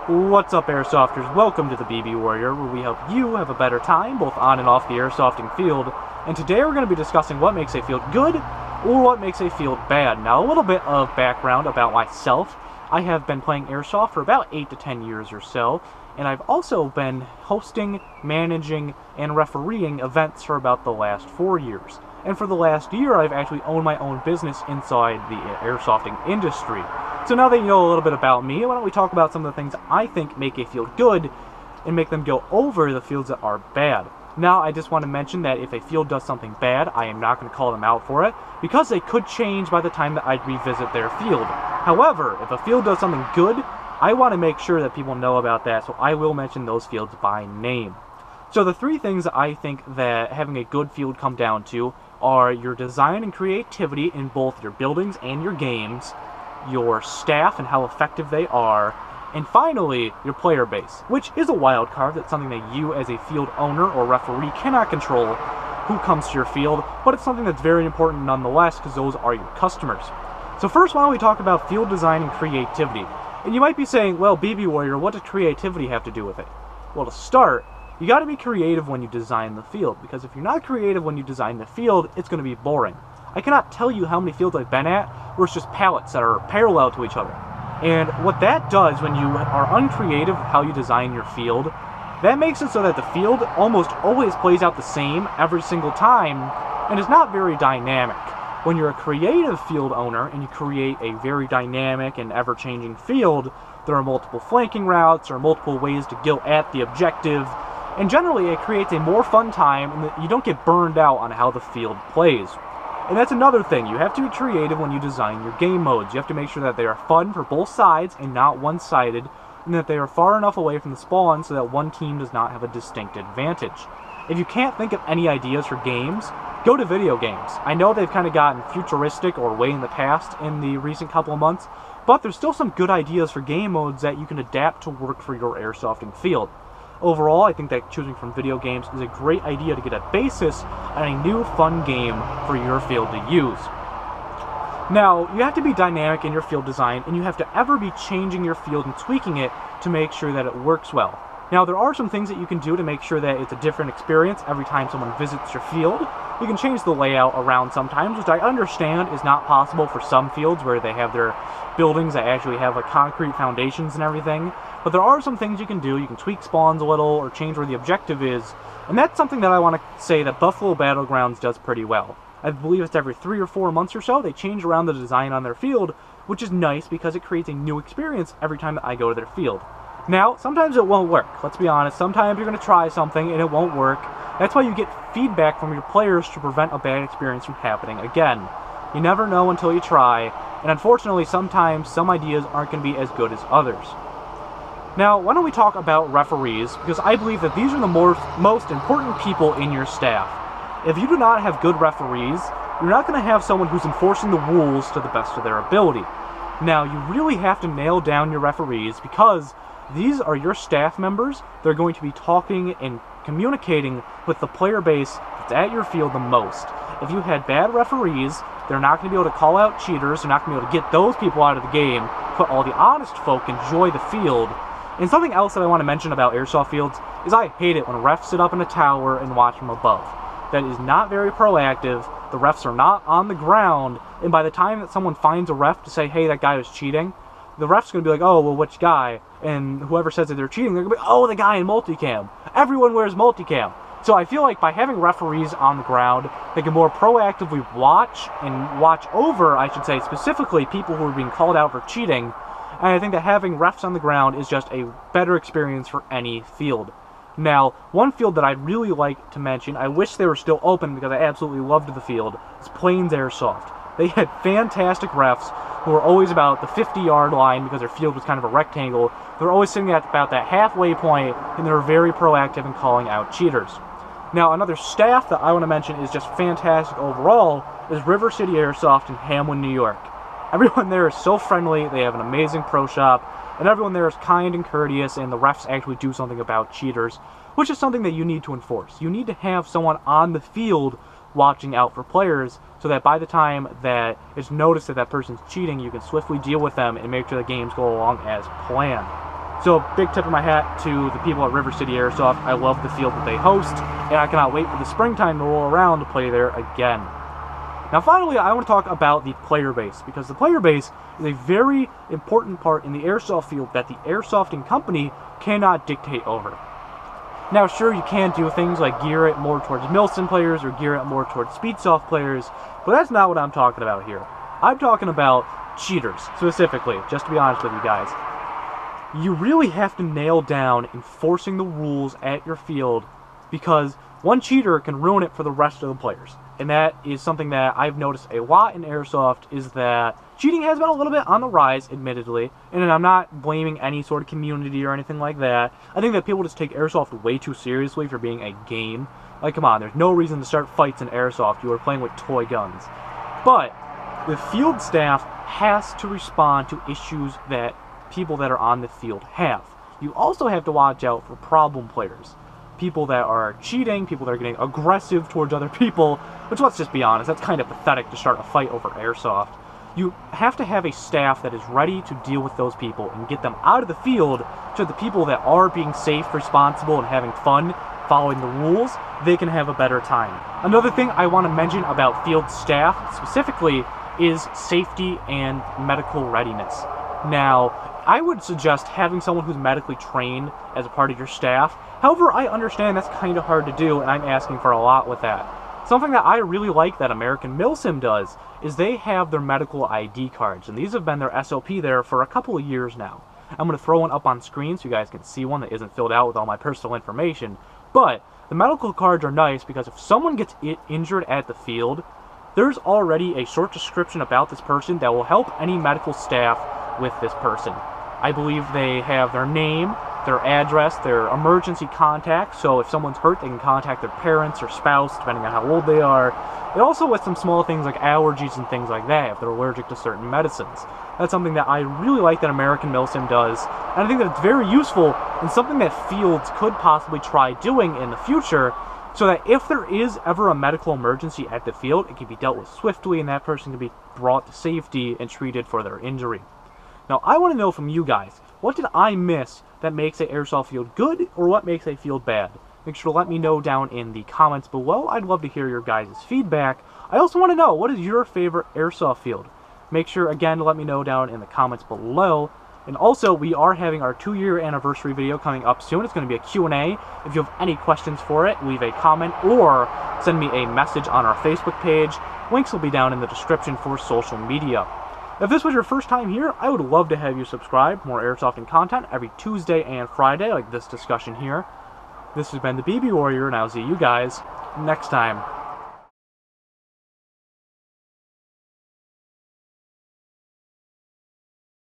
What's up, Airsofters? Welcome to the BB Warrior, where we help you have a better time, both on and off the airsofting field. And today we're going to be discussing what makes a field good, or what makes a field bad. Now, a little bit of background about myself. I have been playing Airsoft for about 8 to 10 years or so, and I've also been hosting, managing, and refereeing events for about the last 4 years. And for the last year, I've actually owned my own business inside the airsofting industry. So now that you know a little bit about me, why don't we talk about some of the things I think make a field good and make them go over the fields that are bad. Now, I just want to mention that if a field does something bad, I am not going to call them out for it, because they could change by the time that I revisit their field. However, if a field does something good, I want to make sure that people know about that, so I will mention those fields by name. So the three things I think that having a good field come down to are your design and creativity in both your buildings and your games, your staff and how effective they are, and finally, your player base, which is a wild card. That's something that you as a field owner or referee cannot control who comes to your field, but it's something that's very important nonetheless because those are your customers. So first, why don't we talk about field design and creativity? And you might be saying, well, BB Warrior, what does creativity have to do with it? Well, to start, you got to be creative when you design the field, because if you're not creative when you design the field, it's going to be boring. I cannot tell you how many fields I've been at where it's just pallets that are parallel to each other. And what that does when you are uncreative with how you design your field, that makes it so that the field almost always plays out the same every single time and is not very dynamic. When you're a creative field owner and you create a very dynamic and ever-changing field, there are multiple flanking routes or multiple ways to go at the objective, and generally it creates a more fun time and you don't get burned out on how the field plays. And that's another thing, you have to be creative when you design your game modes. You have to make sure that they are fun for both sides and not one-sided, and that they are far enough away from the spawn so that one team does not have a distinct advantage. If you can't think of any ideas for games, go to video games. I know they've kind of gotten futuristic or way in the past in the recent couple of months, but there's still some good ideas for game modes that you can adapt to work for your airsofting field. Overall, I think that choosing from video games is a great idea to get a basis on a new fun game for your field to use. Now, you have to be dynamic in your field design, and you have to ever be changing your field and tweaking it to make sure that it works well. Now, there are some things that you can do to make sure that it's a different experience every time someone visits your field. You can change the layout around sometimes, which I understand is not possible for some fields where they have their buildings that actually have concrete foundations and everything. But there are some things you can do. You can tweak spawns a little or change where the objective is. And that's something that I want to say that Buffalo Battlegrounds does pretty well. I believe it's every 3 or 4 months or so they change around the design on their field, which is nice because it creates a new experience every time that I go to their field. Now, sometimes it won't work. Let's be honest. Sometimes you're going to try something and it won't work. That's why you get feedback from your players to prevent a bad experience from happening again. You never know until you try, and unfortunately sometimes some ideas aren't going to be as good as others. Now, why don't we talk about referees, because I believe that these are the most important people in your staff. If you do not have good referees, you're not going to have someone who's enforcing the rules to the best of their ability. Now, you really have to nail down your referees because these are your staff members. They're going to be talking and communicating with the player base that's at your field the most. If you had bad referees, they're not going to be able to call out cheaters, they're not going to be able to get those people out of the game, put all the honest folk enjoy the field. And something else that I want to mention about airsoft fields is I hate it when refs sit up in a tower and watch from above. That is not very proactive. The refs are not on the ground, and by the time that someone finds a ref to say, hey, that guy was cheating, the ref's going to be like, oh, well, which guy? And whoever says that they're cheating, they're going to be, oh, the guy in multicam. Everyone wears multicam. So I feel like by having referees on the ground, they can more proactively watch and watch over, I should say, specifically people who are being called out for cheating. And I think that having refs on the ground is just a better experience for any field. Now, one field that I'd really like to mention, I wish they were still open because I absolutely loved the field, is Plains Airsoft. They had fantastic refs who were always about the 50-yard line because their field was kind of a rectangle. They were always sitting at about that halfway point, and they were very proactive in calling out cheaters. Now, another staff that I want to mention is just fantastic overall is River City Airsoft in Hamlin, New York. Everyone there is so friendly, they have an amazing pro shop, and everyone there is kind and courteous, and the refs actually do something about cheaters, which is something that you need to enforce. You need to have someone on the field watching out for players so that by the time that it's noticed that that person's cheating, you can swiftly deal with them and make sure the games go along as planned. So big tip of my hat to the people at River City Airsoft. I love the field that they host, and I cannot wait for the springtime to roll around to play there again. Now finally, I want to talk about the player base, because the player base is a very important part in the airsoft field that the airsofting company cannot dictate over. Now sure, you can do things like gear it more towards Milsim players or gear it more towards Speedsoft players, but that's not what I'm talking about here. I'm talking about cheaters, specifically, just to be honest with you guys. You really have to nail down enforcing the rules at your field, because one cheater can ruin it for the rest of the players. And that is something that I've noticed a lot in Airsoft, is that cheating has been a little bit on the rise, admittedly, and I'm not blaming any sort of community or anything like that. I think that people just take Airsoft way too seriously for being a game. Like, come on, there's no reason to start fights in Airsoft. You are playing with toy guns. But the field staff has to respond to issues that people that are on the field have. You also have to watch out for problem players. People that are cheating, people that are getting aggressive towards other people, which, let's just be honest, that's kind of pathetic to start a fight over Airsoft. You have to have a staff that is ready to deal with those people and get them out of the field, so the people that are being safe, responsible, and having fun, following the rules, they can have a better time. Another thing I want to mention about field staff, specifically, is safety and medical readiness. Now, I would suggest having someone who's medically trained as a part of your staff. However, I understand that's kind of hard to do, and I'm asking for a lot with that. Something that I really like that American Milsim does is they have their medical ID cards, and these have been their SOP there for a couple of years now. I'm going to throw one up on screen so you guys can see one that isn't filled out with all my personal information, but the medical cards are nice because if someone gets injured at the field, there's already a short description about this person that will help any medical staff with this person. I believe they have their name, their address, their emergency contact, so if someone's hurt, they can contact their parents or spouse, depending on how old they are. It also lists some small things like allergies and things like that, if they're allergic to certain medicines. That's something that I really like that American Milsim does, and I think that it's very useful and something that fields could possibly try doing in the future, so that if there is ever a medical emergency at the field, it can be dealt with swiftly and that person can be brought to safety and treated for their injury. Now, I want to know from you guys, what did I miss that makes a airsoft field good, or what makes a field bad? Make sure to let me know down in the comments below. I'd love to hear your guys' feedback. I also want to know, what is your favorite airsoft field? Make sure, again, to let me know down in the comments below. And also, we are having our 2-year anniversary video coming up soon. It's going to be a Q&A. If you have any questions for it, leave a comment or send me a message on our Facebook page. Links will be down in the description for social media. If this was your first time here, I would love to have you subscribe. More airsofting content every Tuesday and Friday, like this discussion here. This has been the BB Warrior, and I'll see you guys next time.